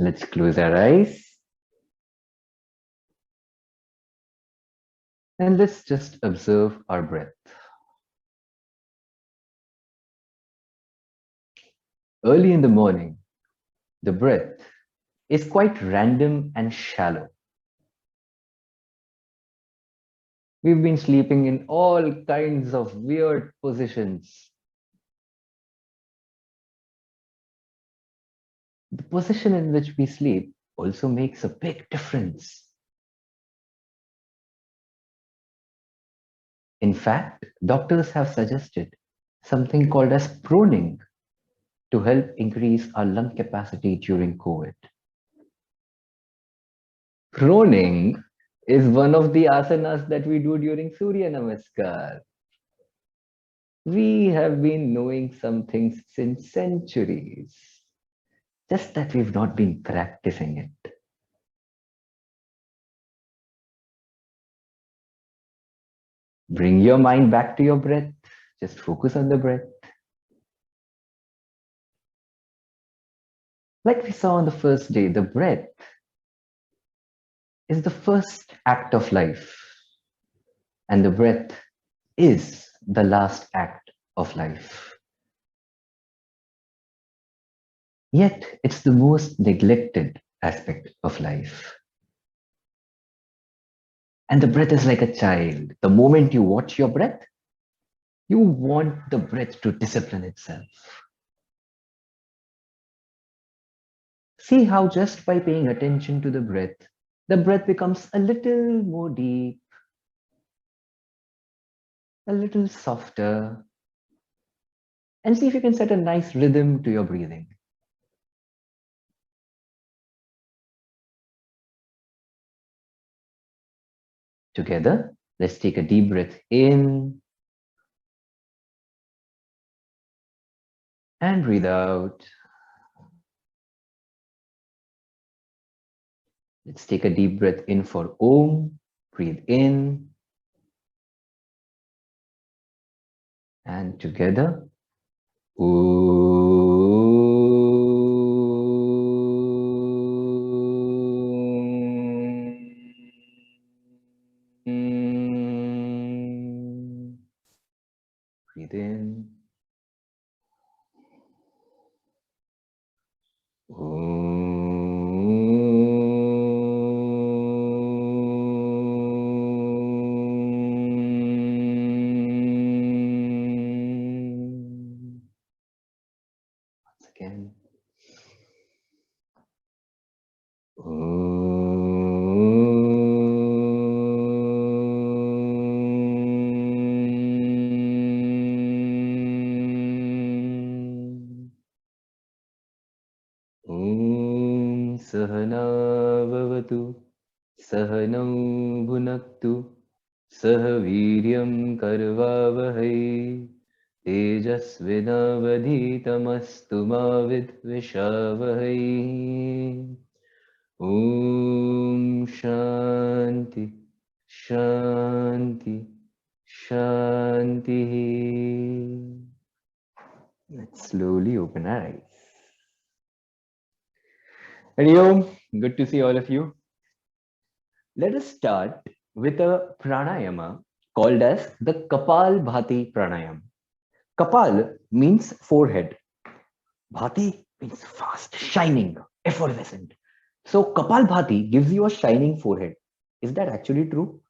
Let's close our eyes and let's just observe our breath. Early in the morning, the breath is quite random and shallow. We've been sleeping in all kinds of weird positions. The position in which we sleep also makes a big difference. In fact, doctors have suggested something called as proning to help increase our lung capacity during COVID. Proning is one of the asanas that we do during Surya Namaskar. We have been knowing some things since centuries, just that we've not been practicing it. Bring your mind back to your breath. Just focus on the breath. Like we saw on the first day, the breath is the first act of life, and the breath is the last act of life. Yet, it's the most neglected aspect of life. And the breath is like a child. The moment you watch your breath, you want the breath to discipline itself. See how just by paying attention to the breath becomes a little more deep, a little softer, and see if you can set a nice rhythm to your breathing. Together, let's take a deep breath in and breathe out. Let's take a deep breath in for Om. Breathe in. And together, breathe in. Once again. Sahana Vavatu Sahanau Bhunaktu Sah Viryam Karvavahai Tejasvinavadhitamastu ma vidvishavahai. Om Shanti Shanti Shanti. Let's slowly open our eyes. Hari Om, good to see all of you. Let us start with a pranayama called as the Kapal Bhati Pranayam. Kapal means forehead. Bhati means fast, shining, effervescent. So Kapal Bhati gives you a shining forehead. Is that actually true?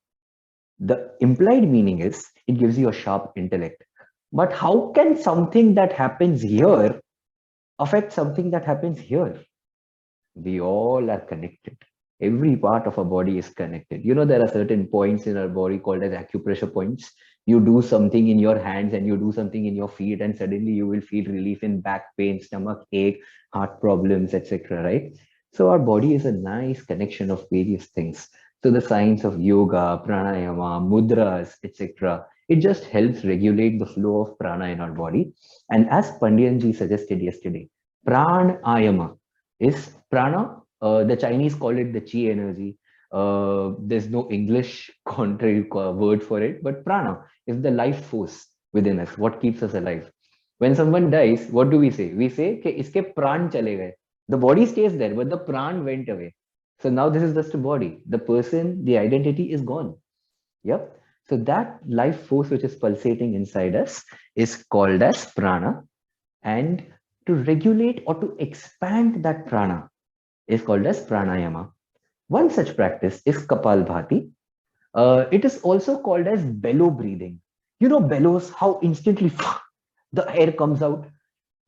The implied meaning is it gives you a sharp intellect. But how can something that happens here affect something that happens here? We all are connected. Every part of our body is connected. You know, there are certain points in our body called as acupressure points. You do something in your hands and you do something in your feet, and suddenly you will feel relief in back pain, stomach ache, heart problems, etc. Right? So our body is a nice connection of various things. So the science of yoga, pranayama, mudras, etc. It just helps regulate the flow of prana in our body. And as Pandyanji suggested yesterday, pranayama is prana. The Chinese call it the chi energy. There's no English contrary word for it, but prana is the life force within us, what keeps us alive. When someone dies, what do we say? We say, कि इसके प्राण चले गए. The body stays there, but the pran went away. So now this is just a body. The person, the identity is gone. Yep. So that life force which is pulsating inside us is called as prana. And to regulate or to expand that prana is called as pranayama. One such practice is Kapalbhati. It is also called as bellow breathing. You know, bellows, how instantly the air comes out.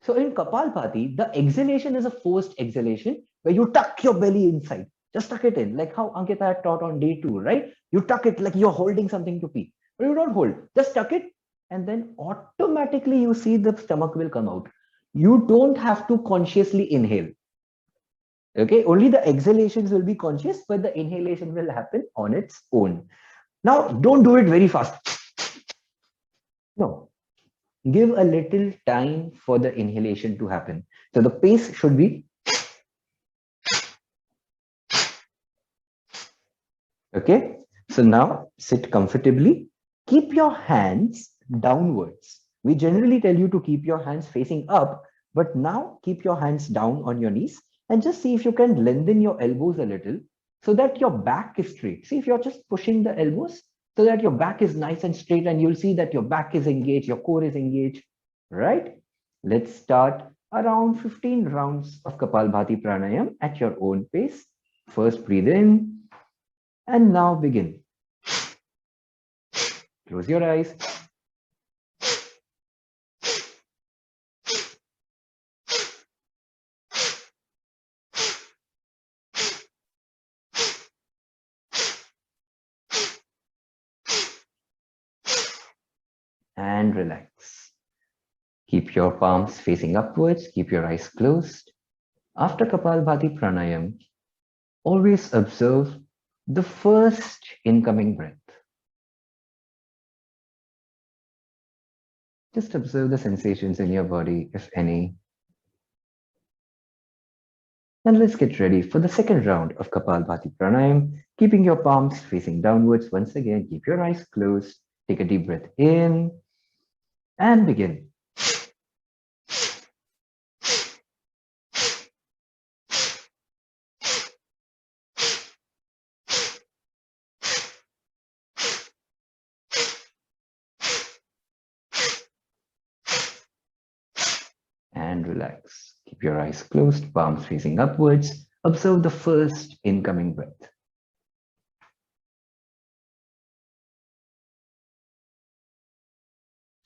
So in Kapalbhati, the exhalation is a forced exhalation where you tuck your belly inside. Just tuck it in, like how Ankita had taught on day 2, right? You tuck it like you're holding something to pee. But you don't hold, just tuck it, and then automatically you see the stomach will come out. You don't have to consciously inhale. Okay, only the exhalations will be conscious, but the inhalation will happen on its own. Now, don't do it very fast. No, give a little time for the inhalation to happen. So the pace should be okay. So now sit comfortably. Keep your hands downwards. We generally tell you to keep your hands facing up, but now keep your hands down on your knees and just see if you can lengthen your elbows a little so that your back is straight. See if you're just pushing the elbows so that your back is nice and straight, and you'll see that your back is engaged, your core is engaged, right? Let's start around 15 rounds of Kapalbhati Pranayam at your own pace. First, breathe in. And now begin. Close your eyes. And relax. Keep your palms facing upwards. Keep your eyes closed. After Kapalbhati Pranayam, always observe the first incoming breath. Just observe the sensations in your body, if any. And let's get ready for the second round of Kapalbhati Pranayam, keeping your palms facing downwards. Once again, keep your eyes closed. Take a deep breath in and begin. And relax. Keep your eyes closed, palms facing upwards. Observe the first incoming breath.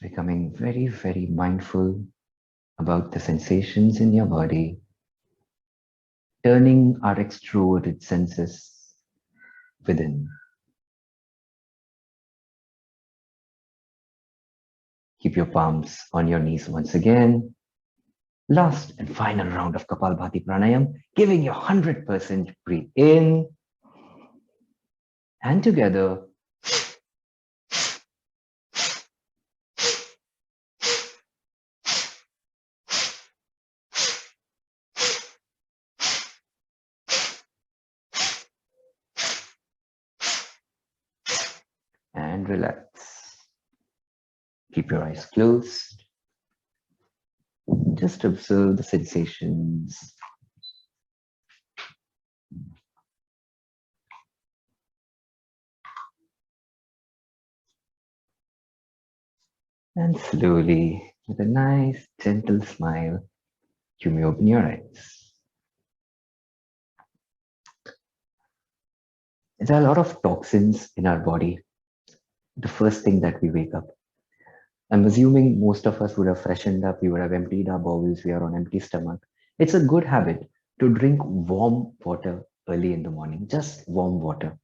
Becoming very, very mindful about the sensations in your body, turning our extroverted senses within. Keep your palms on your knees once again. Last and final round of Kapalbhati Pranayam, giving your 100% breathe in and together. And relax. Keep your eyes closed. Just observe the sensations. And slowly, with a nice, gentle smile, you may open your eyes. There are a lot of toxins in our body the first thing that we wake up. I'm assuming most of us would have freshened up, we would have emptied our bowels, we are on empty stomach. It's a good habit to drink warm water early in the morning, just warm water.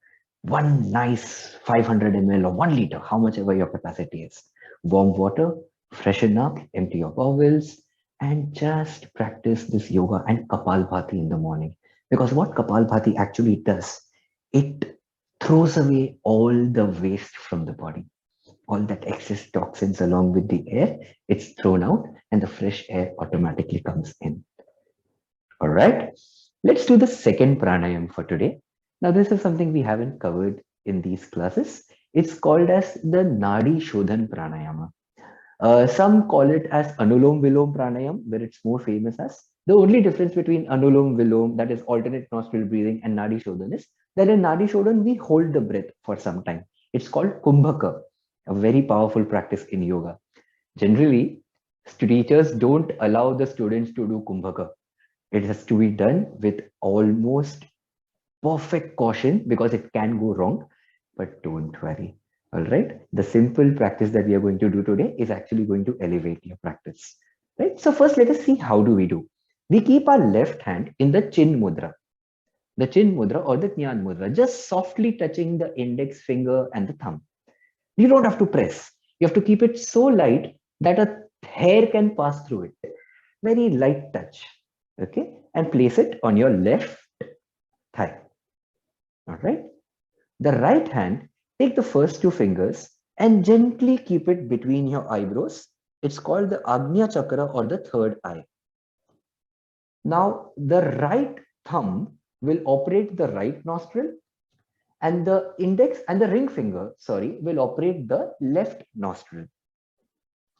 One nice 500 ml or 1 liter, how much ever your capacity is. Warm water, freshen up, empty your bowels, and just practice this yoga and Kapalbhati in the morning. Because what Kapalbhati actually does, it throws away all the waste from the body, all that excess toxins along with the air, it's thrown out and the fresh air automatically comes in. All right, let's do the second pranayam for today. Now, this is something we haven't covered in these classes. It's called as the Nadi Shodhan Pranayama. Some call it as Anulom Vilom Pranayam, where it's more famous as The only difference between Anulom Vilom, that is alternate nostril breathing, and Nadi Shodhan is that in Nadi Shodhan we hold the breath for some time. It's called Kumbhaka, a very powerful practice in yoga. Generally, teachers don't allow the students to do Kumbhaka. It has to be done with almost perfect caution because it can go wrong, but don't worry. All right. The simple practice that we are going to do today is actually going to elevate your practice. Right. So first, let us see how do we do. We keep our left hand in the chin mudra, or the Jnana mudra, just softly touching the index finger and the thumb. You don't have to press. You have to keep it so light that a hair can pass through it. Very light touch. Okay. And place it on your left thigh. All right. The right hand, take the first two fingers and gently keep it between your eyebrows. It's called the Agnya Chakra or the third eye. Now, the right thumb will operate the right nostril and the index and the ring finger, sorry, will operate the left nostril.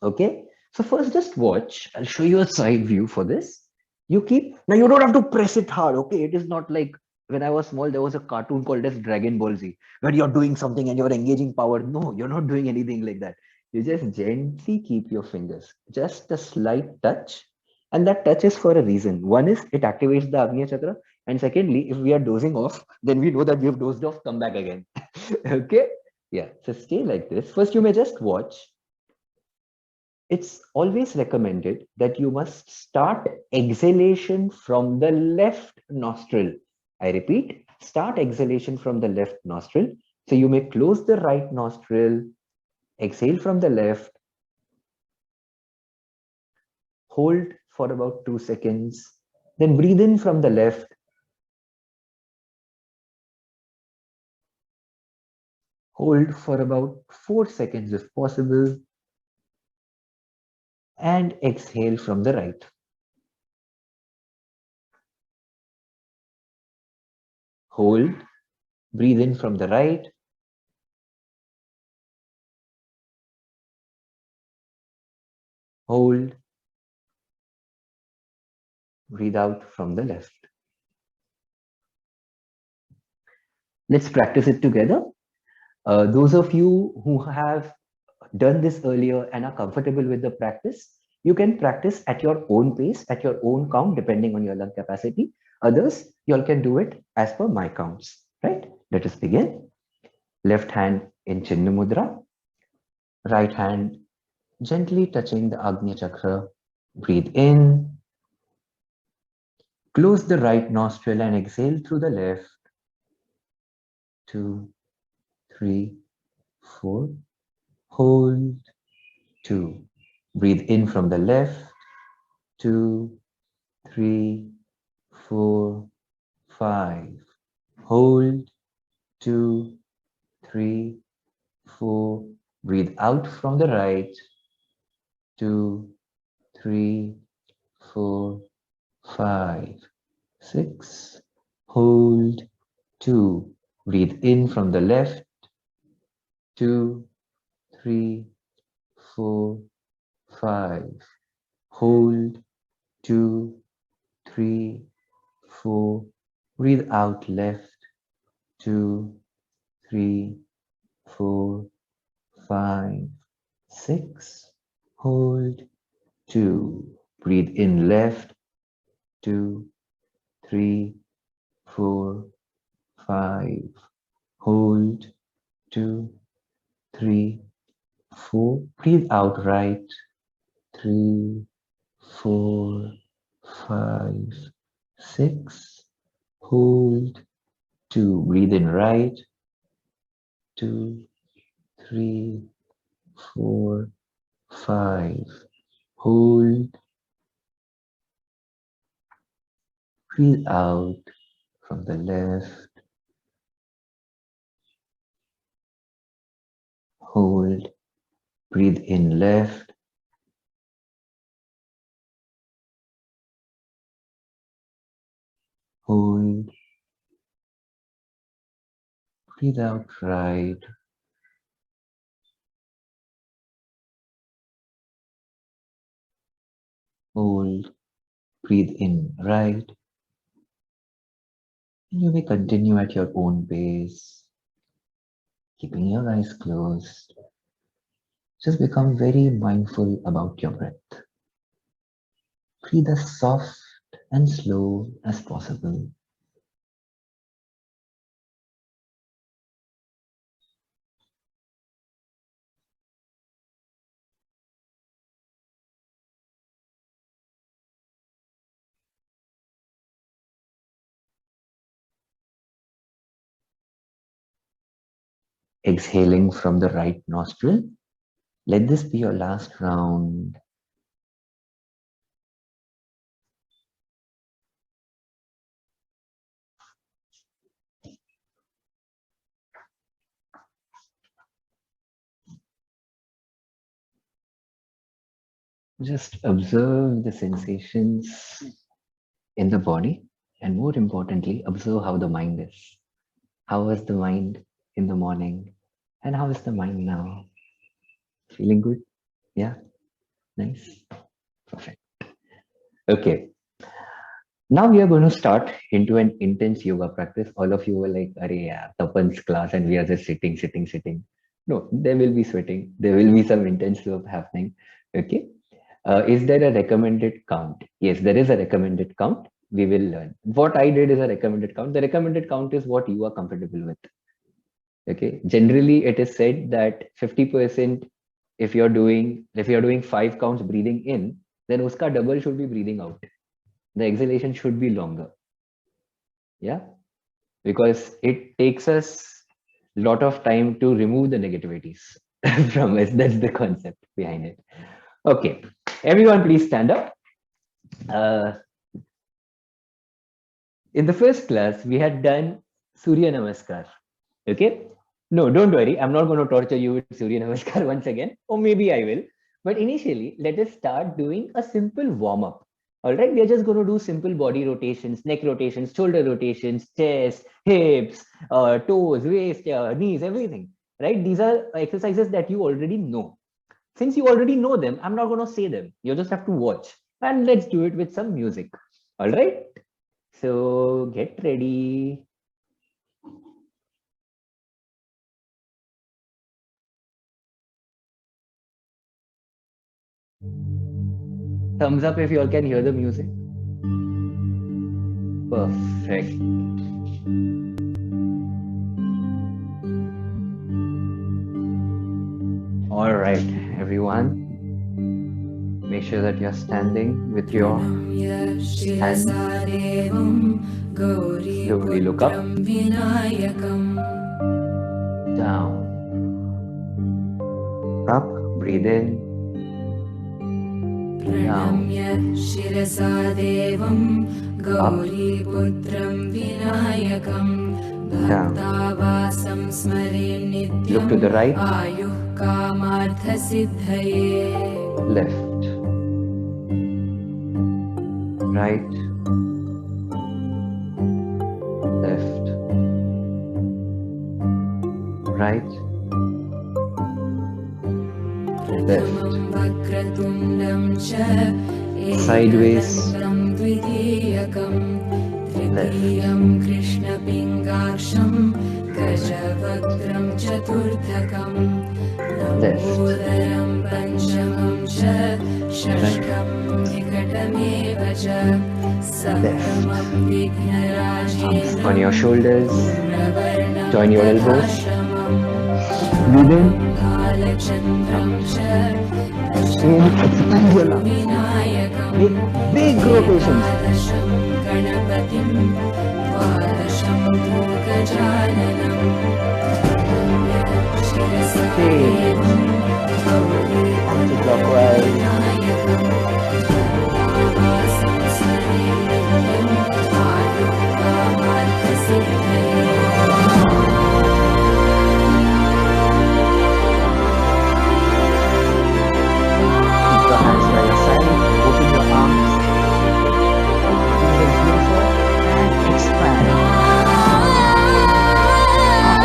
Okay. So first just watch. I'll show you a side view for this. You keep, now you don't have to press it hard. Okay. It is not like when I was small, there was a cartoon called as Dragon Ball Z, where you're doing something and you're engaging power. No, you're not doing anything like that. You just gently keep your fingers, just a slight touch. And that touch is for a reason. One is it activates the Agnya Chakra. And secondly, if we are dozing off, then we know that we have dozed off, come back again. Okay. Yeah. So stay like this. First, you may just watch. It's always recommended that you must start exhalation from the left nostril. I repeat, start exhalation from the left nostril. So you may close the right nostril, exhale from the left, hold for about 2 seconds, then breathe in from the left, hold for about 4 seconds if possible, and exhale from the right. Hold, breathe in from the right, hold, breathe out from the left. Let's practice it together. Those of you who have done this earlier and are comfortable with the practice, you can practice at your own pace, at your own count, depending on your lung capacity. Others, you all can do it as per my counts, right? Let us begin. Left hand in Chinna Mudra, right hand gently touching the Agnya Chakra. Breathe in, close the right nostril and exhale through the left. 2, 3, 4. Hold. 2. Breathe in from the left. 2, 3, 4, 5. Hold. 2, 3, 4. Breathe out from the right. 2, 3, 4, 5, 6. Hold. 2. Breathe in from the left. 2, 3, 4, 5. Hold. 2, 3, 4. Breathe out left. 2, 3, 4, 5, 6. Hold. 2. Breathe in left. 2, 3, 4, 5. Hold. 2, 3, 4. Breathe out right. 3, 4, 5, 6. Hold. 2. Breathe in right. 2, 3, 4, 5. Hold. Breathe out from the left. Hold. Breathe in left. Hold. Breathe out right. Hold. breathe in, right? And you may continue at your own pace, keeping your eyes closed. Just become very mindful about your breath. Breathe as soft and slow as possible. Exhaling from the right nostril. Let this be your last round. Just observe the sensations in the body, and more importantly, observe how the mind is. How was the mind in the morning, and how is the mind now? Feeling good? Yeah, nice, perfect. Okay, now we are going to start into an intense yoga practice. All of you were like, "Arey, yeah, Tapan's class," and we are just sitting, sitting, sitting. No, there will be sweating. There will be some intense work happening. Okay. Is there a recommended count? Yes, there is a recommended count. We will learn. What I did is a recommended count. The recommended count is what you are comfortable with. Okay. Generally, it is said that 50%, if you're doing 5 counts breathing in, then uska double should be breathing out. The exhalation should be longer. Yeah. Because it takes us a lot of time to remove the negativities from us. That's the concept behind it. Okay. Everyone, please stand up. Uh, in the first class, we had done Surya Namaskar. Okay. No, don't worry. I'm not going to torture you with Surya Namaskar once again, or maybe I will. But initially, let us start doing a simple warm up. All right. We are just going to do simple body rotations, neck rotations, shoulder rotations, chest, hips, toes, waist, knees, everything. Right. These are exercises that you already know. Since you already know them, I'm not going to say them. You just have to watch. And let's do it with some music. All right. So get ready. Thumbs up if you all can hear the music. Perfect. All right, everyone. Make sure that you're standing with your hands. Slowly look up. Down. Up. Breathe in. Down. Up. Down. Look to the right. Left. Right. Left. Right. Left. Sideways. Left. Left. Left. On your shoulders. Join your elbows. Breathe in. Expand your lungs. Make big rotations. Anti-clockwise.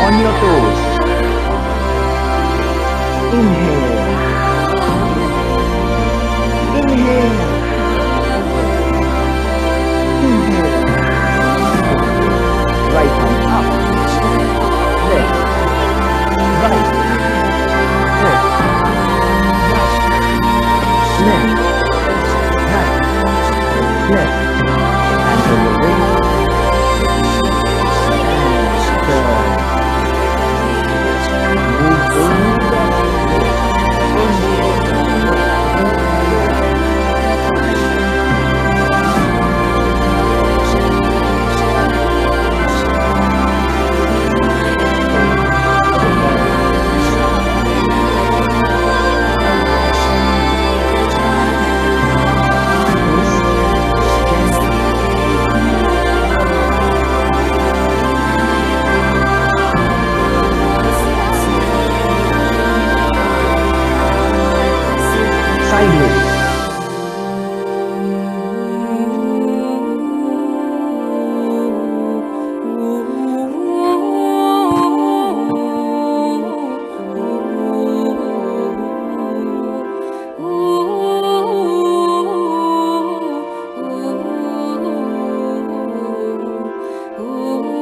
On your toes. Inhale. Inhale.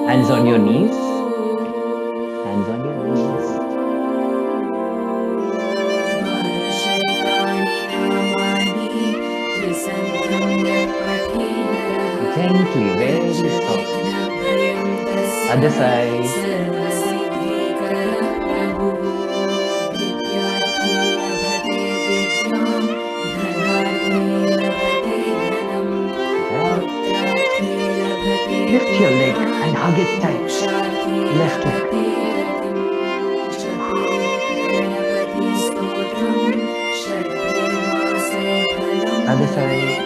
Hands on your knees. Hands on your knees. Gently, very soft. Other side. Lift your leg and hug it tight. Left leg. Other side.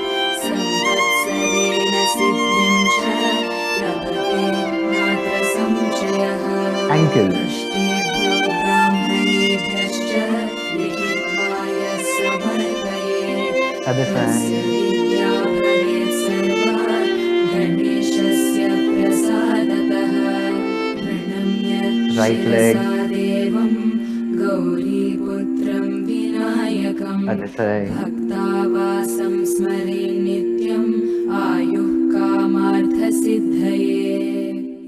Ankle. Other side. Right leg. Other side.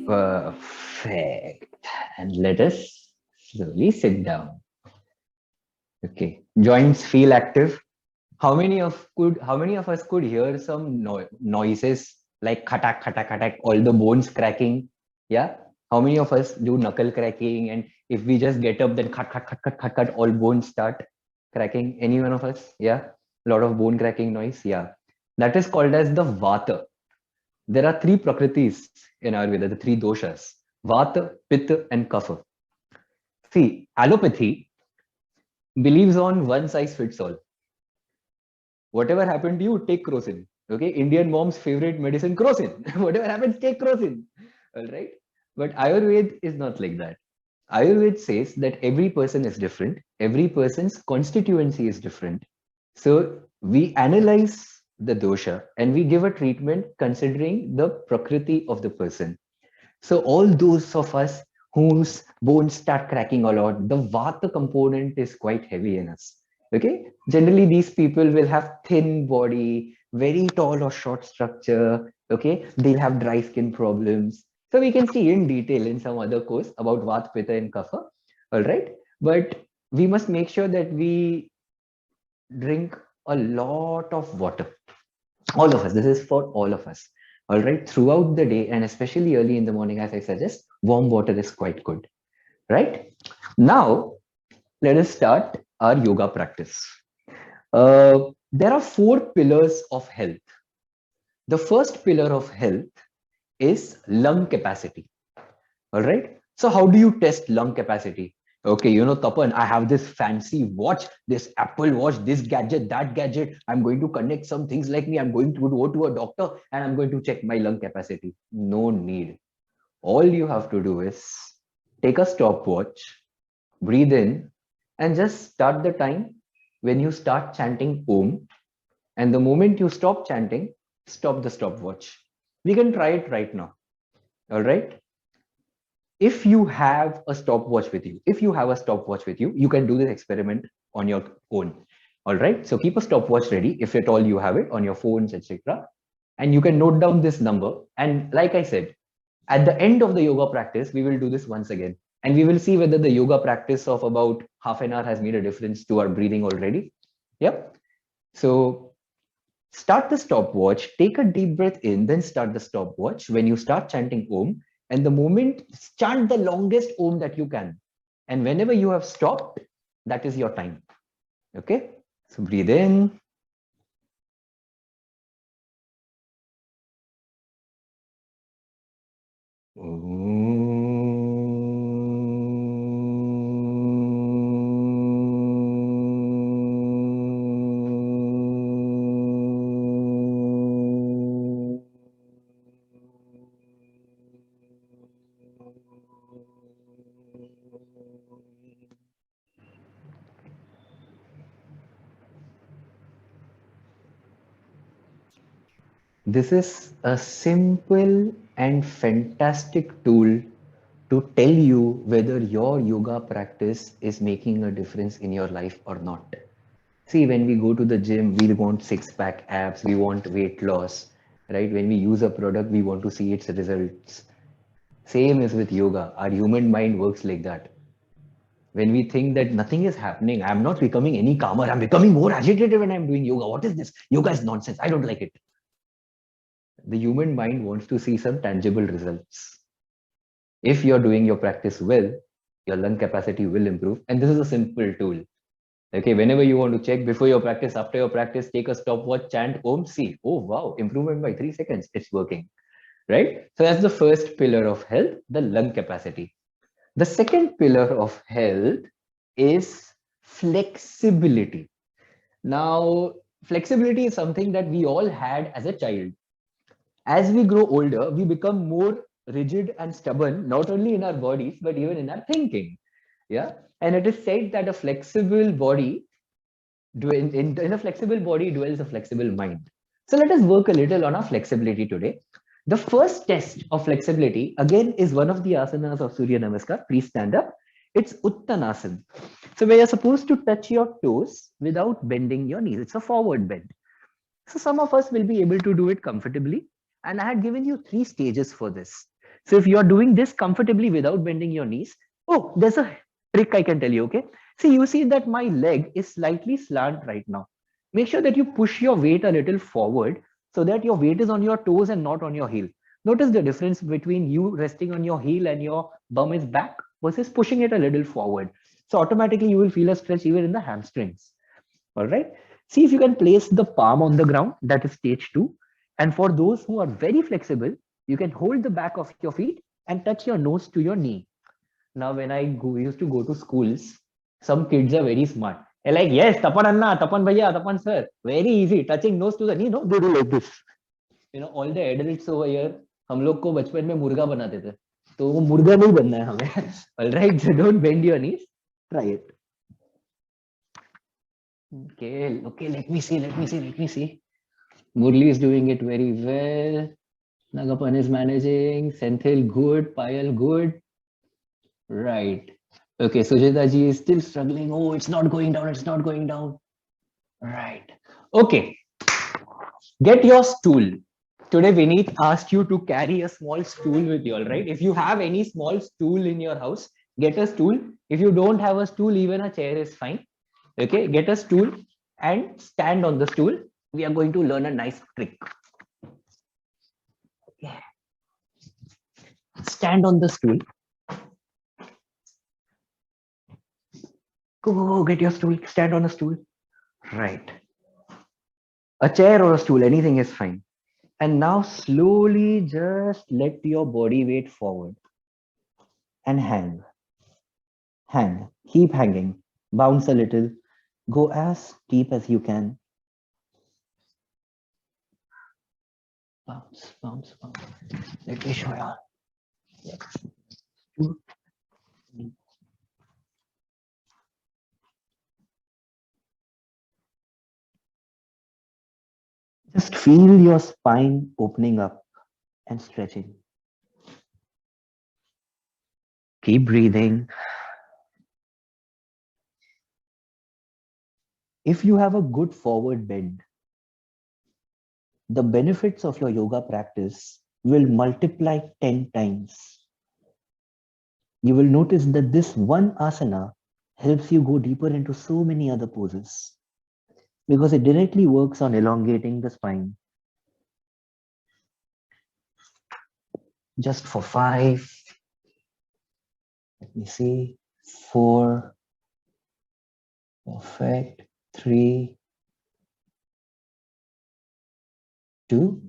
Perfect. And let us slowly sit down. Okay. Joints feel active. How many of us could hear some noises like khatak, khatak, khatak, all the bones cracking? Yeah. How many of us do knuckle cracking? And if we just get up, then khat, khat, khat, khat, khat, khat, all bones start cracking. Any one of us? Yeah. A lot of bone cracking noise. Yeah. That is called as the vata. There are three prakritis in Ayurveda, the three doshas: vata, pitta, and kapha. See, allopathy believes on one size fits all. Whatever happened to you, take Crocin. Okay, Indian mom's favorite medicine, Crocin. Whatever happens, take Crocin. All right. But Ayurveda is not like that. Ayurveda says that every person is different, every person's constituency is different. So we analyze the dosha and we give a treatment considering the prakriti of the person. So all those of us whose bones start cracking a lot, the vata component is quite heavy in us. Okay. Generally, these people will have thin body, very tall or short structure. Okay. They'll have dry skin problems. So we can see in detail in some other course about vata, pitta, and kapha. All right. But we must make sure that we drink a lot of water. All of us. This is for all of us. All right. Throughout the day and especially early in the morning, as I suggest, warm water is quite good. Right. Now, let us start our yoga practice. There are four pillars of health. The first pillar of health is lung capacity. All right. So how do you test lung capacity? Okay, Tapan, I have this fancy watch, this Apple Watch, this gadget, that gadget. I'm going to connect some things like me. I'm going to go to a doctor and I'm going to check my lung capacity. No need. All you have to do is take a stopwatch, breathe in, and just start the time when you start chanting Om. And the moment you stop chanting, stop the stopwatch. We can try it right now. All right. If you have a stopwatch with you, you can do this experiment on your own. All right. So keep a stopwatch ready if at all you have it on your phones, etc. And you can note down this number. And like I said, at the end of the yoga practice, we will do this once again. And we will see whether the yoga practice of about half an hour has made a difference to our breathing already. Yep. So start the stopwatch, take a deep breath in, then start the stopwatch. When you start chanting Om, and the moment, chant the longest Om that you can. And whenever you have stopped, that is your time. Okay. So breathe in. This is a simple and fantastic tool to tell you whether your yoga practice is making a difference in your life or not. See, when we go to the gym, we want six-pack abs, we want weight loss, right? When we use a product, we want to see its results. Same is with yoga. Our human mind works like that. When we think that nothing is happening, I'm not becoming any calmer, I'm becoming more agitated when I'm doing yoga. What is this? Yoga is nonsense. I don't like it. The human mind wants to see some tangible results. If you're doing your practice well, your lung capacity will improve. And this is a simple tool. Okay, whenever you want to check before your practice, after your practice, take a stopwatch, chant Om, see, oh wow, improvement by 3 seconds. It's working, right? So that's the first pillar of health, the lung capacity. The second pillar of health is flexibility. Now, flexibility is something that we all had as a child. As we grow older, we become more rigid and stubborn, not only in our bodies, but even in our thinking. Yeah. And it is said that a flexible body, in a flexible body dwells a flexible mind. So let us work a little on our flexibility today. The first test of flexibility, again, is one of the asanas of Surya Namaskar. Please stand up. It's Uttanasana. So where you're supposed to touch your toes without bending your knees. It's a forward bend. So some of us will be able to do it comfortably. And I had given you 3 stages for this. So if you're doing this comfortably without bending your knees, oh, there's a trick I can tell you, okay? See, you see that my leg is slightly slant right now. Make sure that you push your weight a little forward so that your weight is on your toes and not on your heel. Notice the difference between you resting on your heel and your bum is back versus pushing it a little forward. So automatically you will feel a stretch even in the hamstrings. All right. See if you can place the palm on the ground. That is stage 2. And for those who are very flexible, you can hold the back of your feet and touch your nose to your knee. Now, when used to go to schools, some kids are very smart. They're like, yes, Tapan Anna, Tapan Bhaiya, Tapan Sir. Very easy. Touching nose to the knee, no, they do like this. All the adults over here, हम लोग को बचपन में मुर्गा बनाते थे. तो वो मुर्गा नहीं बनना है हमें. All right, so don't bend your knees. Try it. Okay, let me see. Murli is doing it very well. Nagapan is managing. Senthil, good. Payal, good. Right. Okay, Sujata ji is still struggling. Oh, it's not going down. Right. Okay, get your stool. Today, Vineet asked you to carry a small stool with you, all right? If you have any small stool in your house, get a stool. If you don't have a stool, even a chair is fine. Okay, get a stool and stand on the stool. We are going to learn a nice trick. Okay. Stand on the stool. Go, get your stool. Stand on a stool. Right. A chair or a stool, anything is fine. And now slowly just let your body weight forward and hang. Hang. Keep hanging. Bounce a little. Go as deep as you can. Bounce. Let me show you. Just feel your spine opening up and stretching. Keep breathing. If you have a good forward bend, the benefits of your yoga practice will multiply 10 times. You will notice that this one asana helps you go deeper into so many other poses because it directly works on elongating the spine. Just for 5, let me see, 4, perfect, 3, 2,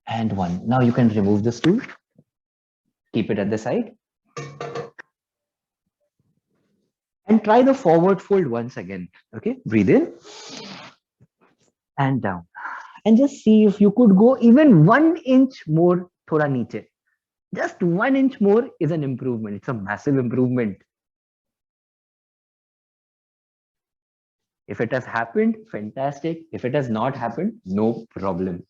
and 1. Now you can remove the stool, keep it at the side, and try the forward fold once again. Okay, breathe in and down, and just see if you could go even 1 inch more thoda niche. Just 1 inch more is an improvement. It's a massive improvement. If it has happened, fantastic. If it has not happened, no problem.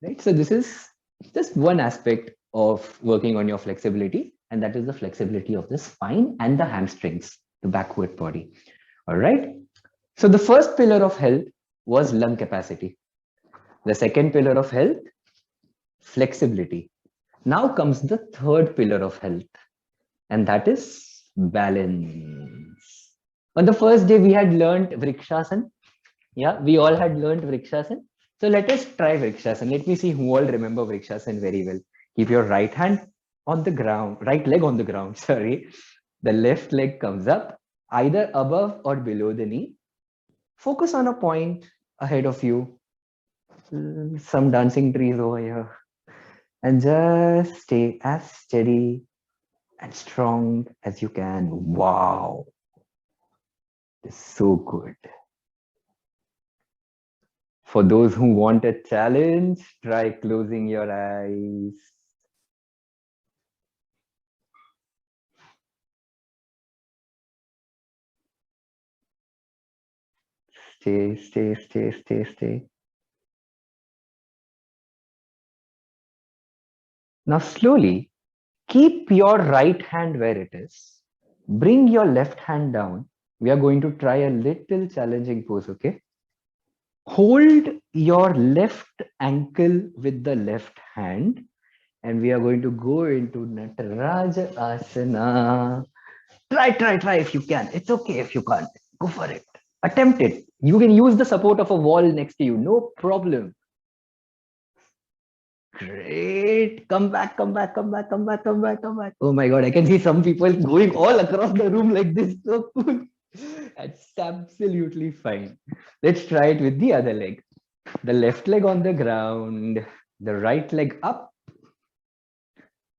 Right? So this is just one aspect of working on your flexibility, and that is the flexibility of the spine and the hamstrings, the backward body. All right. So the first pillar of health was lung capacity. The second pillar of health, flexibility. Now comes the third pillar of health, and that is balance. On the first day, we had learned Vrikshasana. Yeah, we all had learned Vrikshasana. So let us try Vrikshasana. Let me see who all remember Vrikshasana very well. Keep your right hand on the ground, right leg on the ground, sorry. The left leg comes up, either above or below the knee. Focus on a point ahead of you. Some dancing trees over here. And just stay as steady and strong as you can. Wow, it's so good. For those who want a challenge, try closing your eyes. Stay, stay, stay, stay, stay. Now slowly, keep your right hand where it is. Bring your left hand down. We are going to try a little challenging pose, okay? Hold your left ankle with the left hand, and we are going to go into Nataraja Asana. Try if you can. It's okay if you can't. Go for it. Attempt it. You can use the support of a wall next to you. No problem. Great. Come back, come back, come back, come back, come back, come back. Oh my God. I can see some people going all across the room like this. So cool. That's absolutely fine. Let's try it with the other leg. The left leg on the ground, the right leg up.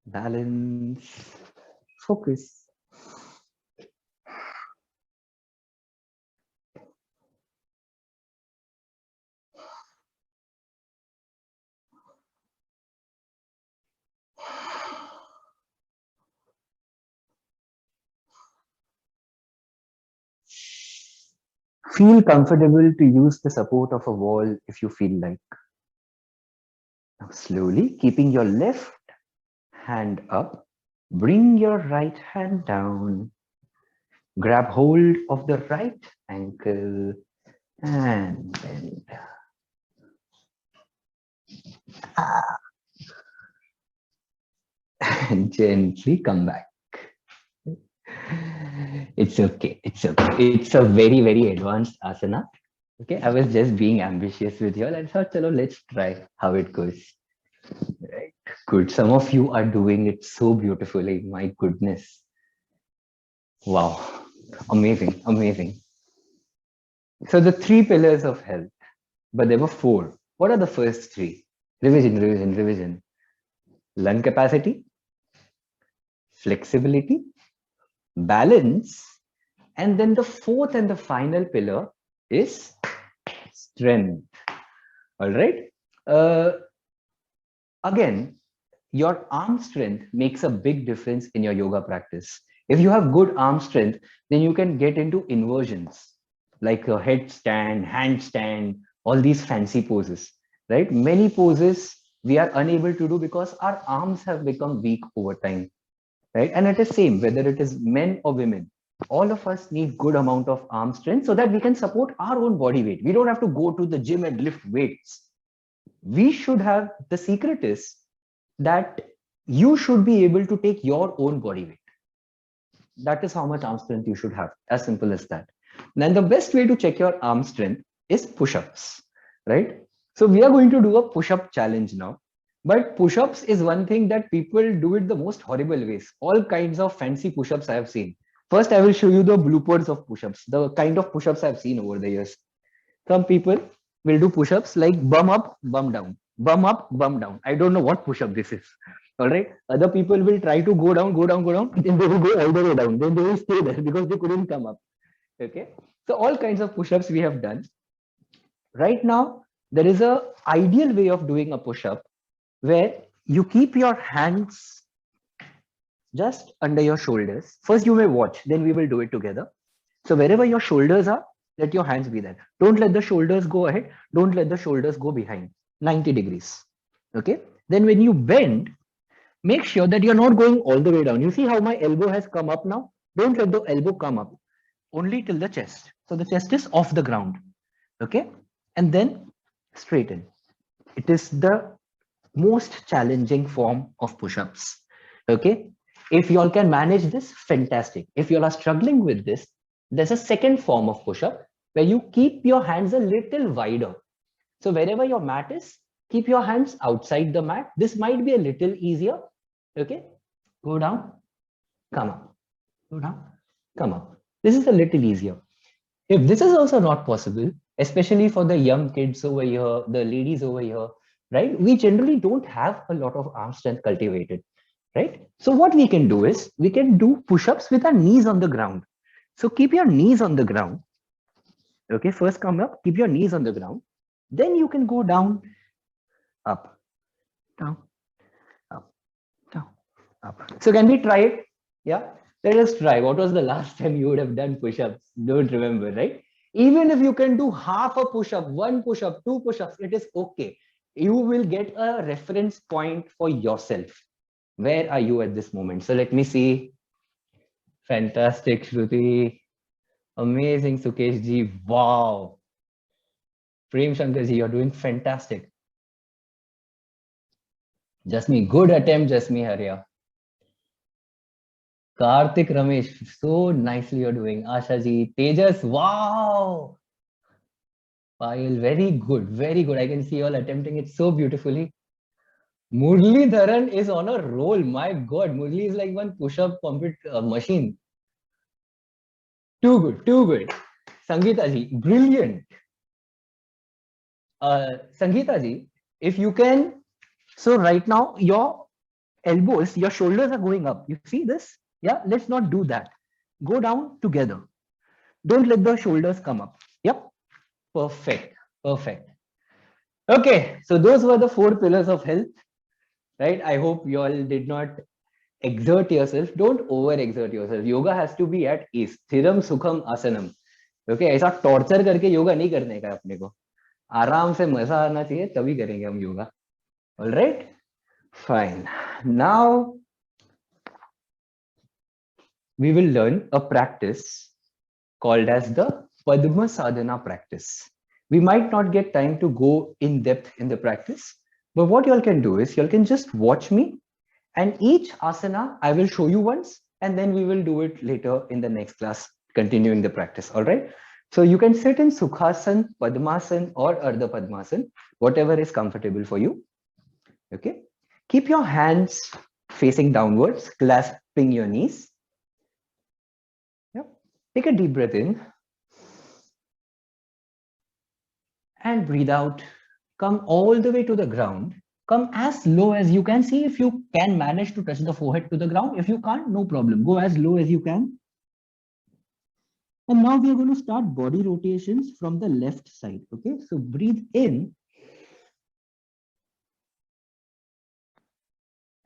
Balance. Focus. Feel comfortable to use the support of a wall if you feel like. Now slowly, keeping your left hand up, bring your right hand down. Grab hold of the right ankle and bend. And gently come back. It's okay. It's okay. It's a very, very advanced asana. Okay, I was just being ambitious with you all. I thought, chalo, let's try how it goes. Right. Good. Some of you are doing it so beautifully. My goodness. Wow. Amazing. Amazing. So the three pillars of health, but there were four. What are the first three? Revision. Lung capacity, flexibility, balance, and then the fourth and the final pillar is strength. All right. Uh, Again, your arm strength makes a big difference in your yoga practice. If you have good arm strength, then you can get into inversions like a headstand, handstand, all these fancy poses, right? Many poses we are unable to do because our arms have become weak over time, right? And it is same whether it is men or women. All of us need good amount of arm strength so that we can support our own body weight. We don't have to go to the gym and lift weights. We should have, the secret is that you should be able to take your own body weight. That is how much arm strength you should have, as simple as that. Then the best way to check your arm strength is push-ups, right? So we are going to do a push-up challenge now. But push-ups is one thing that people do it the most horrible ways. All kinds of fancy push-ups I have seen. First, I will show you the bloopers of push-ups, the kind of push-ups I've seen over the years. Some people will do push-ups like bum up, bum down, bum up, bum down. I don't know what push-up this is. All right. Other people will try to go down, go down, go down. Then they will go all the way down. Then they will stay there because they couldn't come up. Okay. So all kinds of push-ups we have done. Right now, there is a ideal way of doing a push-up where you keep your hands just under your shoulders. First, you may watch, then we will do it together. So wherever your shoulders are, let your hands be there. Don't let the shoulders go ahead. Don't let the shoulders go behind. 90 degrees. Okay. Then when you bend, make sure that you're not going all the way down. You see how my elbow has come up now? Don't let the elbow come up. Only till the chest. So the chest is off the ground. Okay. And then straighten. It is the most challenging form of push-ups. Okay. If y'all can manage this, fantastic. If y'all are struggling with this, there's a second form of push-up where you keep your hands a little wider. So wherever your mat is, keep your hands outside the mat. This might be a little easier. Okay. Go down, come up, go down, come up. This is a little easier. If this is also not possible, especially for the young kids over here, the ladies over here, right? We generally don't have a lot of arm strength cultivated, right? So what we can do is we can do push-ups with our knees on the ground. So keep your knees on the ground. Okay, first come up, keep your knees on the ground. Then you can go down, up, down, up, down, up. So can we try it? Yeah, let us try. What was the last time you would have done push-ups? Don't remember, right? Even if you can do half a push-up, one push-up, two push-ups, it is okay. You will get a reference point for yourself. Where are you at this moment? So let me see. Fantastic, Shruti. Amazing, Sukesh ji. Wow. Prem Shankar ji, you're doing fantastic. Jasmi, good attempt, Jasmi Haria. Karthik Ramesh, so nicely you're doing. Asha ji, Tejas, wow. Payal, very good, very good. I can see you all attempting it so beautifully. Murli Dharan is on a roll. My God, Murli is like one push-up machine. Too good, too good. Sangeeta ji, brilliant. Sangeeta ji, if you can, so right now your elbows, your shoulders are going up. You see this? Yeah, let's not do that. Go down together. Don't let the shoulders come up. Yep, perfect, perfect. Okay, so those were the 4 pillars of health, right? I hope you all did not exert yourself. Don't over exert yourself. Yoga has to be at ease. Sthiram sukham asanam. Okay, ऐसा torture करके योगा नहीं करने का अपने को. आराम से मजा आना चाहिए तभी करेंगे हम yoga. All right, fine. Now we will learn a practice called as the Padma Sadhana practice. We might not get time to go in depth in the practice, but what y'all can do is y'all can just watch me, and each asana I will show you once, and then we will do it later in the next class, continuing the practice. All right. So you can sit in Sukhasan, Padmasan, or Ardha Padmasan, whatever is comfortable for you. Okay. Keep your hands facing downwards, clasping your knees. Yep. Take a deep breath in and breathe out. Come all the way to the ground. Come as low as you can. See if you can manage to touch the forehead to the ground. If you can't, no problem. Go as low as you can. And now we are going to start body rotations from the left side. Okay, so breathe in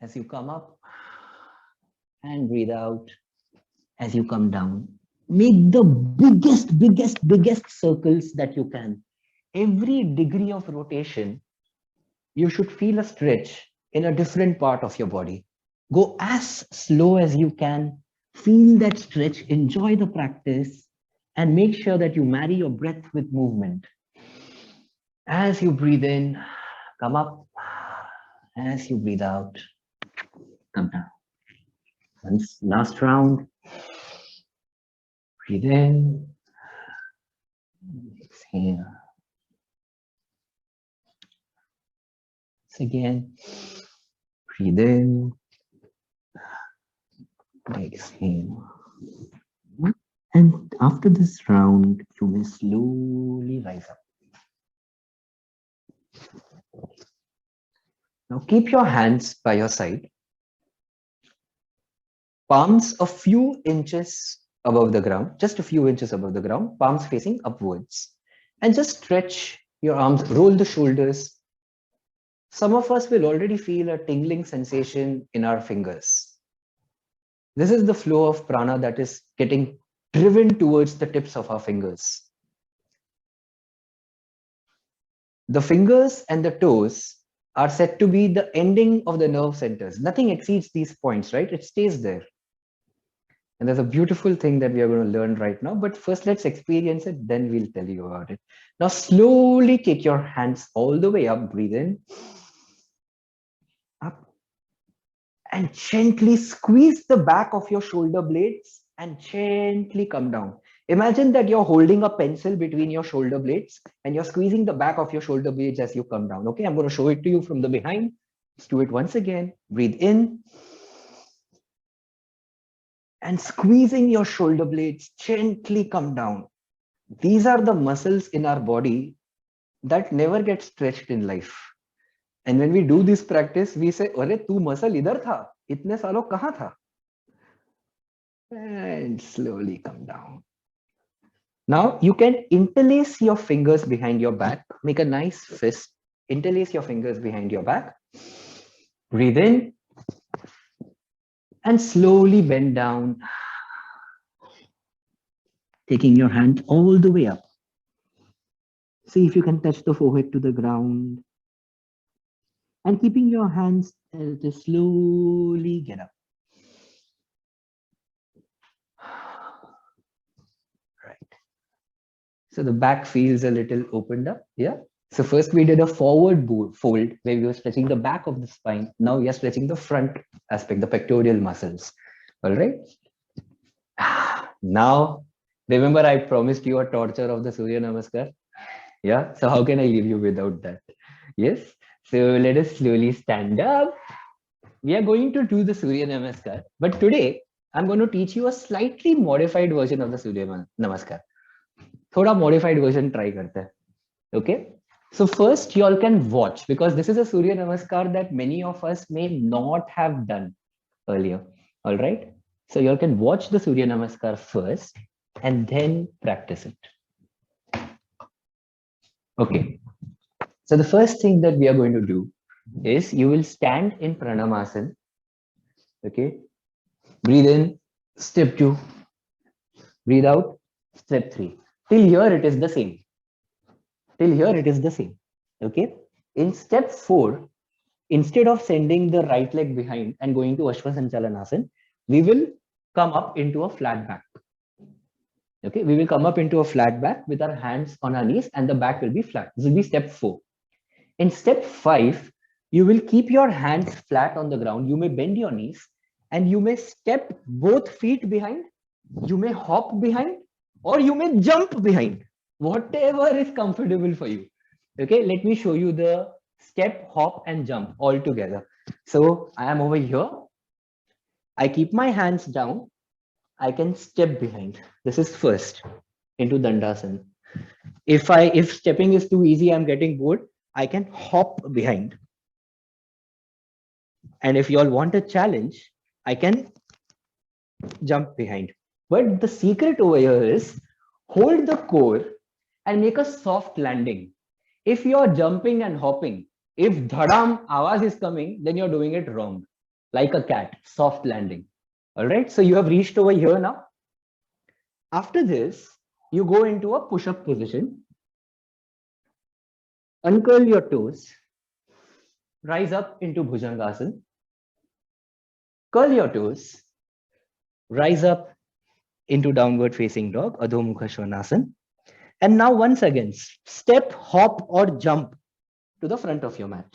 as you come up and breathe out as you come down. Make the biggest circles that you can. Every degree of rotation, you should feel a stretch in a different part of your body. Go as slow as you can. Feel that stretch, enjoy the practice, and make sure that you marry your breath with movement. As you breathe in, come up. As you breathe out, come down. Once, last round. Breathe in. Exhale. Once again. Breathe in. Exhale. And after this round, you may slowly rise up. Now keep your hands by your side. Palms a few inches above the ground, just a few inches above the ground, palms facing upwards. And just stretch your arms, roll the shoulders. Some of us will already feel a tingling sensation in our fingers. This is the flow of prana that is getting driven towards the tips of our fingers. The fingers and the toes are said to be the ending of the nerve centers. Nothing exceeds these points, right? It stays there. And there's a beautiful thing that we are going to learn right now. But first, let's experience it. Then we'll tell you about it. Now, slowly take your hands all the way up. Breathe in. and gently squeeze the back of your shoulder blades and gently come down. Imagine that you're holding a pencil between your shoulder blades and you're squeezing the back of your shoulder blades as you come down. Okay, I'm going to show it to you from the behind. Let's do it once again. Breathe in and squeezing your shoulder blades, gently come down. These are the muscles in our body that never get stretched in life. And when we do this practice, we say, "Arey, tu muscle idhar tha, itne saalon kahan tha?" And slowly come down. Now you can interlace your fingers behind your back, make a nice fist, interlace your fingers behind your back, breathe in, and slowly bend down, taking your hand all the way up. See if you can touch the forehead to the ground, and keeping your hands to slowly get up. Right. So the back feels a little opened up. Yeah. So first we did a forward fold where we were stretching the back of the spine. Now we are stretching the front aspect, the pectoral muscles. All right. Now, remember I promised you a torture of the Surya Namaskar. Yeah. So how can I leave you without that? Yes. So let us slowly stand up. We are going to do the Surya Namaskar, but today I'm going to teach you a slightly modified version of the Surya Namaskar. Thoda modified version try karte hain. Okay. So first you all can watch, because this is a Surya Namaskar that many of us may not have done earlier. All right. So you all can watch the Surya Namaskar first and then practice it. Okay. So the first thing that we are going to do is you will stand in Pranamasana. Okay. Breathe in, step 2. Breathe out, step 3. Till here it is the same. Till here it is the same. Okay. In step 4, instead of sending the right leg behind and going to Ashwasanchalanasana, we will come up into a flat back. Okay, we will come up into a flat back with our hands on our knees and the back will be flat. This will be step 4. In step 5, you will keep your hands flat on the ground. You may bend your knees and you may step both feet behind. You may hop behind or you may jump behind. Whatever is comfortable for you. Okay, let me show you the step, hop and jump all together. So I am over here. I keep my hands down. I can step behind. This is first into Dandasana. If stepping is too easy, I'm getting bored, I can hop behind. And if you all want a challenge, I can jump behind. But the secret over here is hold the core and make a soft landing. If you're jumping and hopping, if dhadam awaz is coming, then you're doing it wrong. Like a cat, soft landing. All right, so you have reached over here now. After this, you go into a push-up position. Uncurl your toes. Rise up into Bhujangasana. Curl your toes. Rise up into downward facing dog, Adho Mukha Svanasana. And now once again, step, hop or jump to the front of your mat.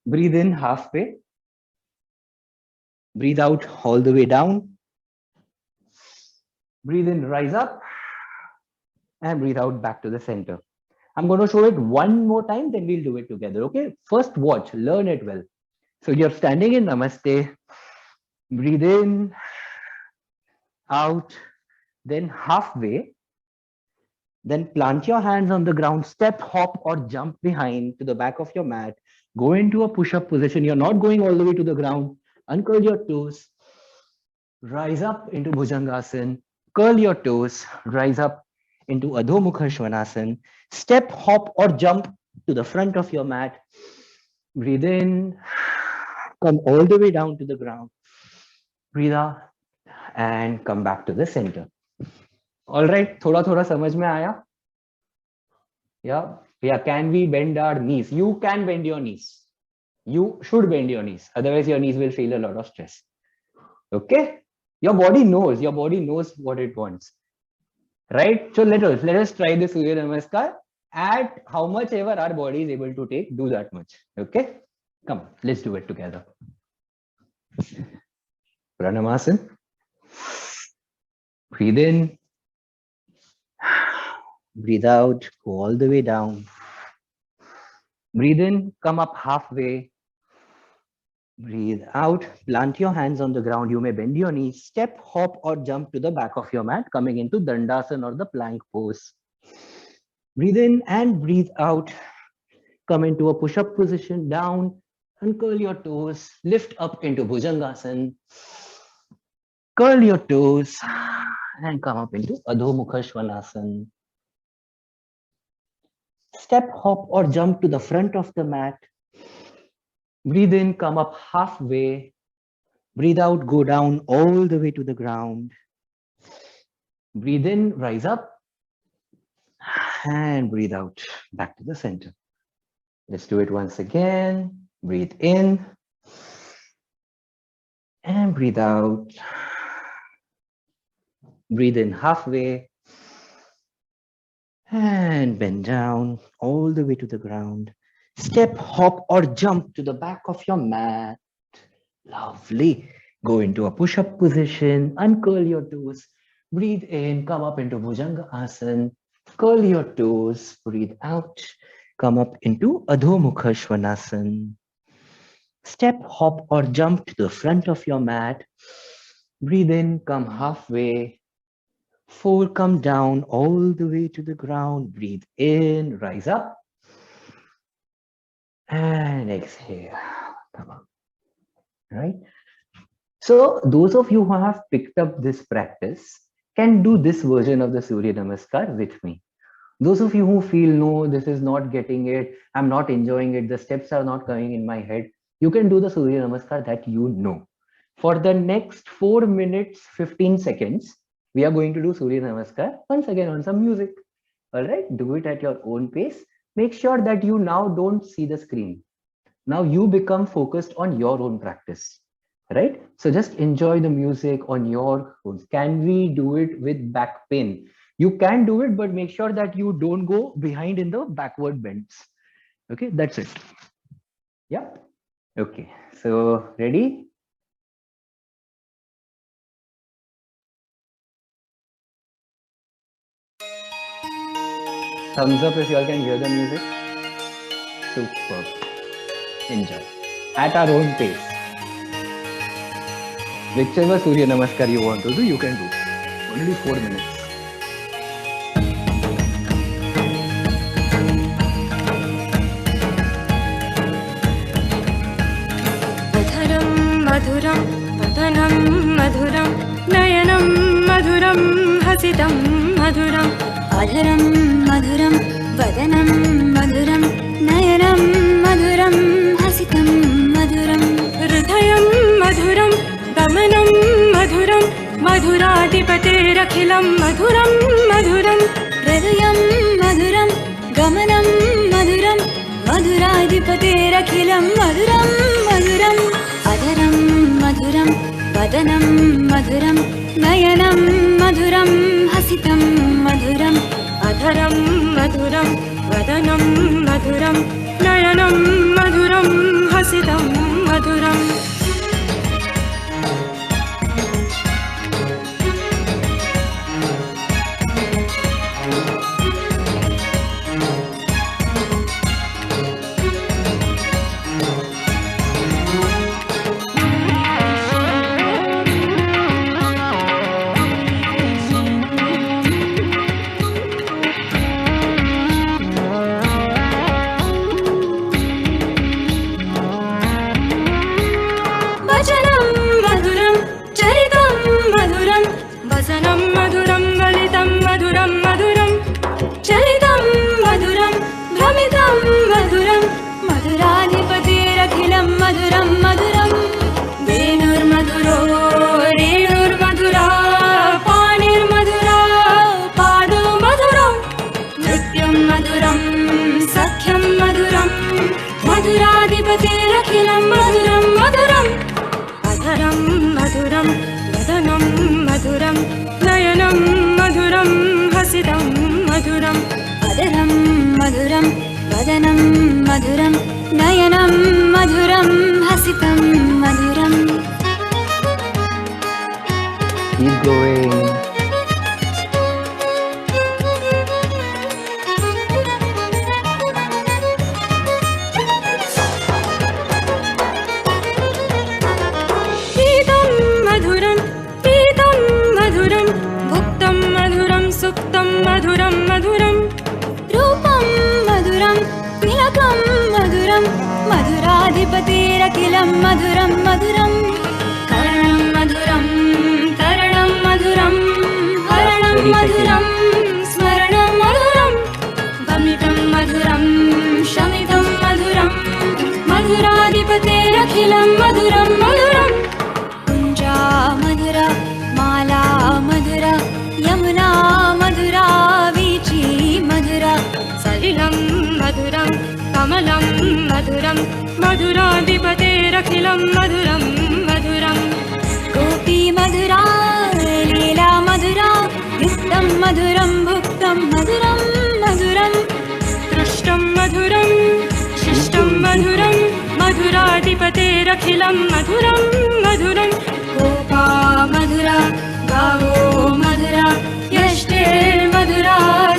Breathe in halfway. Breathe out all the way down. Breathe in, rise up. And breathe out back to the center. I'm going to show it one more time, then we'll do it together. Okay, first watch, learn it well. So you're standing in Namaste. Breathe in, out, then halfway. Then plant your hands on the ground, step, hop or jump behind to the back of your mat. Go into a push-up position. You're not going all the way to the ground. Uncurl your toes. Rise up into Bhujangasana. Curl your toes. Rise up into Adho Mukha Svanasana. Step, hop or jump to the front of your mat. Breathe in. Come all the way down to the ground. Breathe out and come back to the center. All right, thoda samajh mein aaya? Yeah, can we bend our knees? You can bend your knees. You should bend your knees. Otherwise, your knees will feel a lot of stress. Okay? Your body knows what it wants. Right? So let us try the Surya Namaskar at how much ever our body is able to take, do that much. Okay? Come on, let's do it together. Pranamasana. Breathe in. Breathe out. Go all the way down. Breathe in. Come up halfway. Breathe out. Plant your hands on the ground. You may bend your knees. Step, hop, or jump to the back of your mat, coming into Dandasana or the plank pose. Breathe in and breathe out. Come into a push-up position, down, uncurl your toes, lift up into Bhujangasana, curl your toes, and come up into Adho Mukha Svanasana. Step, hop, or jump to the front of the mat. Breathe in, come up halfway. Breathe out, go down all the way to the ground. Breathe in, rise up, and breathe out, back to the center. Let's do it once again. Breathe in and breathe out. Breathe in halfway and bend down all the way to the ground. Step, hop, or jump to the back of your mat. Lovely. Go into a push-up position, uncurl your toes. Breathe in, come up into Bhujanga Asana. Curl your toes, breathe out. Come up into Adho Mukha Svanasana. Step, hop, or jump to the front of your mat. Breathe in, come halfway. 4, come down all the way to the ground. Breathe in, rise up. And exhale. Come on. Right? So those of you who have picked up this practice can do this version of the Surya Namaskar with me. Those of you who feel, no, this is not getting it, I'm not enjoying it, the steps are not coming in my head, you can do the Surya Namaskar that you know. For the next 4 minutes, 15 seconds, we are going to do Surya Namaskar once again on some music. All right, do it at your own pace. Make sure that you now don't see the screen. Now you become focused on your own practice, right? So just enjoy the music on your own. Can we do it with back pain? You can do it, but make sure that you don't go behind in the backward bends. Okay, that's it. Yeah. Okay, so ready? Thumbs up if you all can hear the music. Superb. Enjoy. At our own pace. Whichever Surya Namaskar you want to do, you can do. Only 4 minutes. मधुरं वदनं मधुरं नयनं मधुरं हसितं मधुरम् अधरं मधुरं वदनं मधुरं नयनं मधुरं हसितं मधुरं हृदयं मधुरं गमनं मधुरं मधुराधिपतेरखिलं मधुरं मधुरं हृदयं मधुरं गमनं मधुरं मधुराधिपतेरखिलं मधुरं मधुरम् अधरं मधुरं वदनं मधुरं नयनं मधुरं हसितं मधुरम् अधरं मधुरं वदनं मधुरं नयनं मधुरं हसितं मधुरम् मधुराधिपतेरखिलं मधुरं मधुरम् अधरं मधुरं वदनं मधुरं नयनं मधुरं हसितं मधुरम् अधरं मधुरं वदनं मधुरं नयनं मधुरं हसितं मधुरम् Keep going. पीतं मधुरं भुक्तं मधुरं सुप्तं मधुरं मधुरं रूपं मधुरं तिलकं मधुरं मधुराधिपतेरखिलं मधुरं मधुरं कर्णं मधुरं तरणं मधुरं हरणं मधुरं स्मरणं मधुरं वमितं मधुरं शमितं मधुरं मधुराधिपतेरखिलं मधुरं मधुरं कुञ्जा मधुरा माला मधुरा यमुना मधुरा वीची मधुरा सलिलं मधुरं कमलं मधुरं मधुराधिपतेरखिलं मधुरं मधुरं गोपी मधुरा लीला मधुरा युक्तं मधुरं भुक्तं मधुरं मधुरं दृष्टं मधुरं शिष्टं मधुरं मधुराधिपतेरखिलं मधुरं मधुरं गोपा मधुरा गावो मधुरा यष्टिर्मधुरा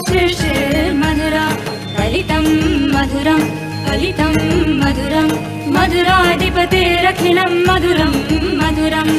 सृष्टिर्मधुरा ललितं मधुरं फलितं मधुरं मधुराधिपतेरखिलं मधुरं मधुरम्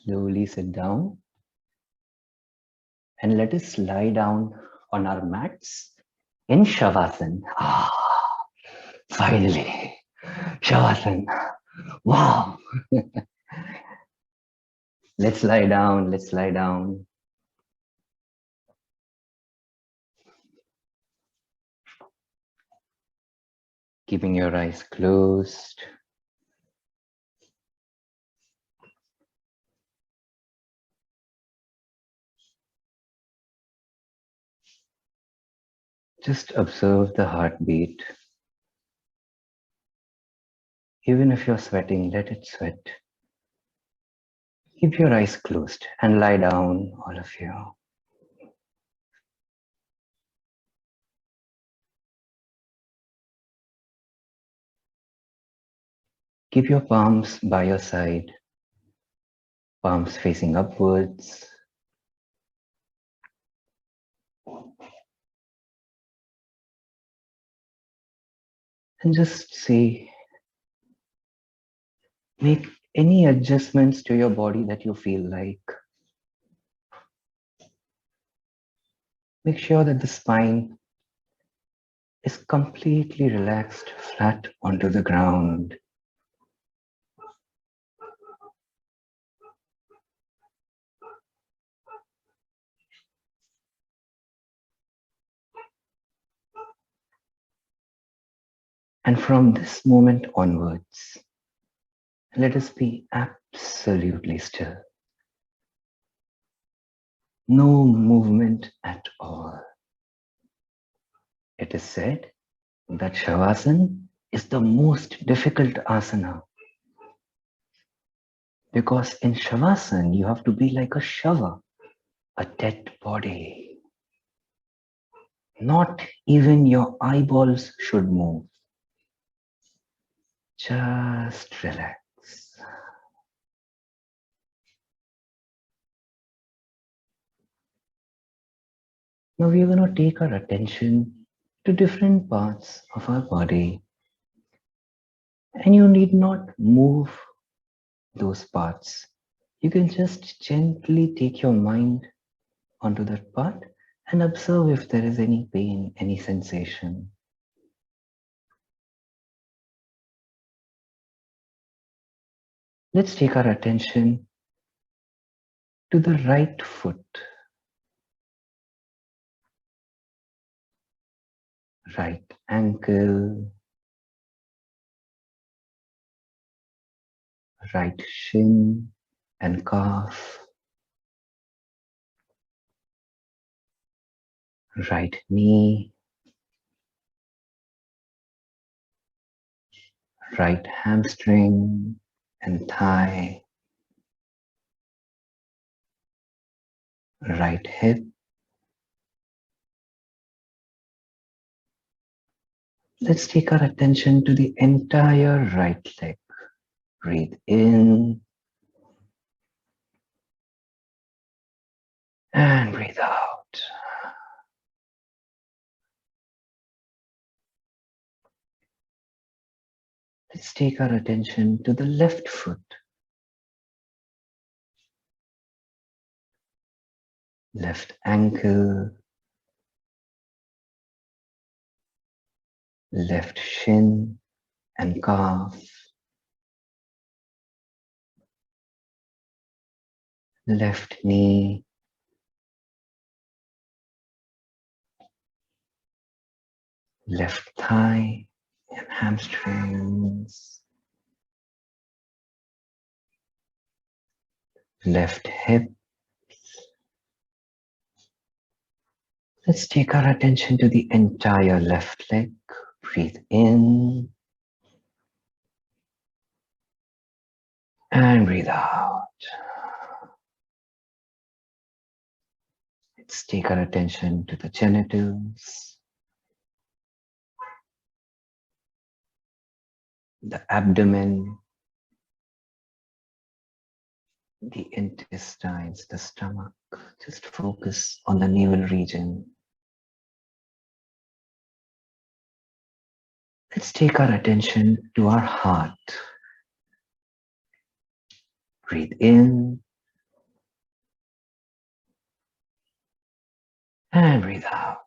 Slowly sit down and let us lie down on our mats in Shavasana. Finally, Shavasana. Wow. Let's lie down. Let's lie down. Keeping your eyes closed. Just observe the heartbeat. Even if you're sweating, let it sweat. Keep your eyes closed and lie down, all of you. Keep your palms by your side, palms facing upwards. And just see, make any adjustments to your body that you feel like. Make sure that the spine is completely relaxed, flat onto the ground. And from this moment onwards, let us be absolutely still. No movement at all. It is said that Shavasana is the most difficult asana. Because in Shavasana, you have to be like a shava, a dead body. Not even your eyeballs should move. Just relax. Now we are going to take our attention to different parts of our body. And you need not move those parts. You can just gently take your mind onto that part and observe if there is any pain, any sensation. Let's take our attention to the right foot, right ankle, right shin and calf, right knee, right hamstring and thigh, right hip. Let's take our attention to the entire right leg. Breathe in and breathe out. Let's take our attention to the left foot. Left ankle, left shin and calf, left knee, left thigh and hamstrings, left hip. Let's take our attention to the entire left leg. Breathe in and breathe out. Let's take our attention to the genitals, the abdomen, the intestines, the stomach. Just focus on the navel region. Let's take our attention to our heart. Breathe in and breathe out.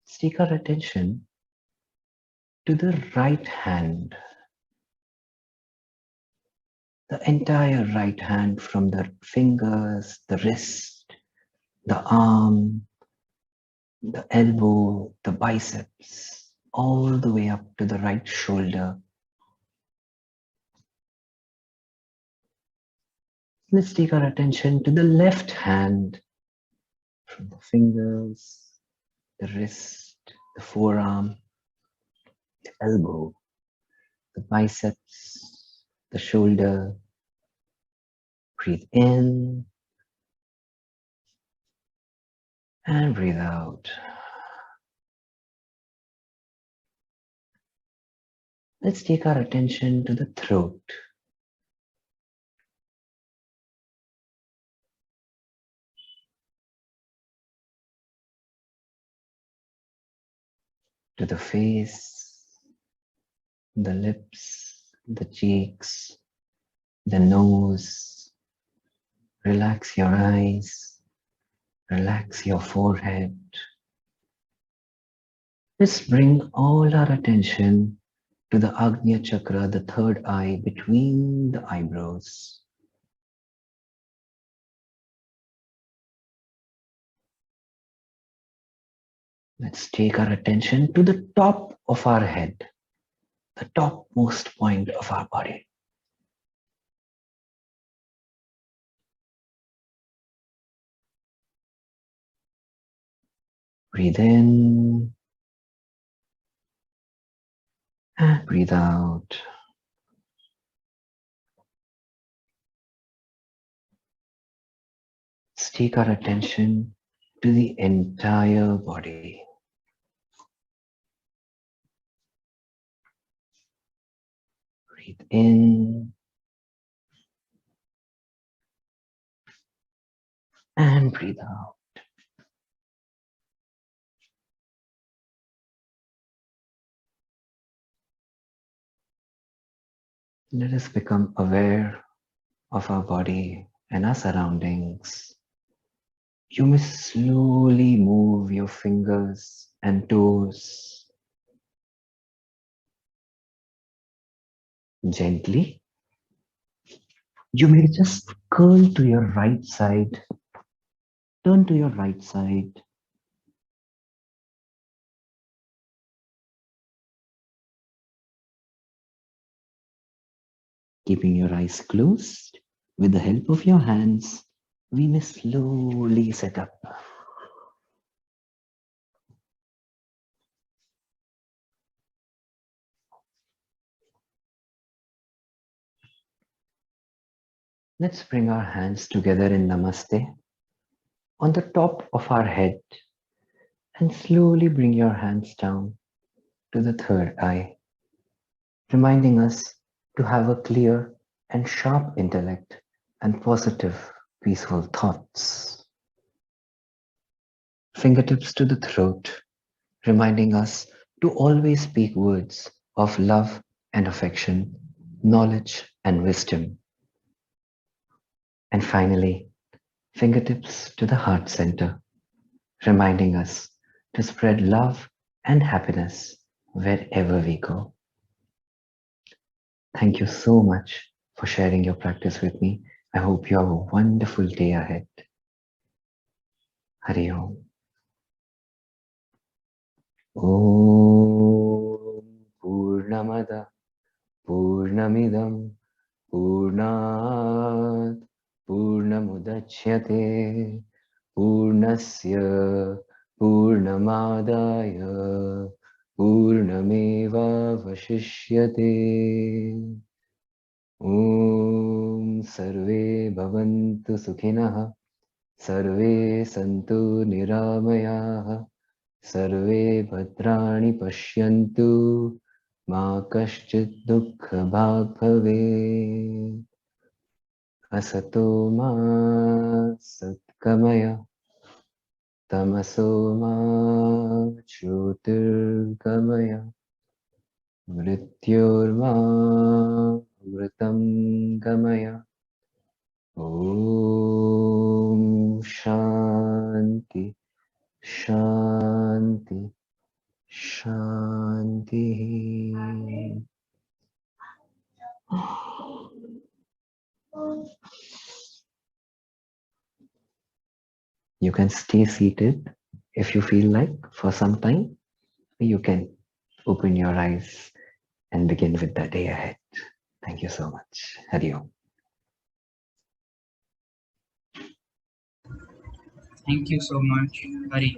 Let's take our attention to the right hand. The entire right hand, from the fingers, the wrist, the arm, the elbow, the biceps, all the way up to the right shoulder. Let's take our attention to the left hand, from the fingers, the wrist, the forearm, the elbow, the biceps, the shoulder. Breathe in and breathe out. Let's take our attention to the throat. To the face, the lips, the cheeks, the nose. Relax your eyes, relax your forehead. Let's bring all our attention to the Agnya Chakra, the third eye between the eyebrows. Let's take our attention to the top of our head, the topmost point of our body. Breathe in and breathe out. Let's take our attention to the entire body. Breathe in and breathe out. Let us become aware of our body and our surroundings. You may slowly move your fingers and toes. Gently. You may just curl to your right side. Turn to your right side. Keeping your eyes closed with the help of your hands, we may slowly sit up. Let's bring our hands together in Namaste on the top of our head and slowly bring your hands down to the third eye, reminding us to have a clear and sharp intellect and positive, peaceful thoughts. Fingertips to the throat, reminding us to always speak words of love and affection, knowledge and wisdom. And finally, fingertips to the heart center, reminding us to spread love and happiness wherever we go. Thank you so much for sharing your practice with me. I hope you have a wonderful day ahead. Hari Om. Om Purnamada Purnamidam Purnat Purnamudachyate Purnasya Purnamadaya Purnameva Vashishyate. Om Sarve Bhavantu Sukhinah Sarve Santu Niramayah Sarve Bhadrani Pashyantu Ma Kaschit Dukkha Bhag Bhavet. Asato Ma Satkamaya Tamaso Ma Jyotirgamaya Mrityorma Mritam Gamaya. Om Shanti Shanti Shanti. You can stay seated if you feel like for some time. You can open your eyes and begin with the day ahead. Thank you so much. Hari Om. Thank you so much, Hari.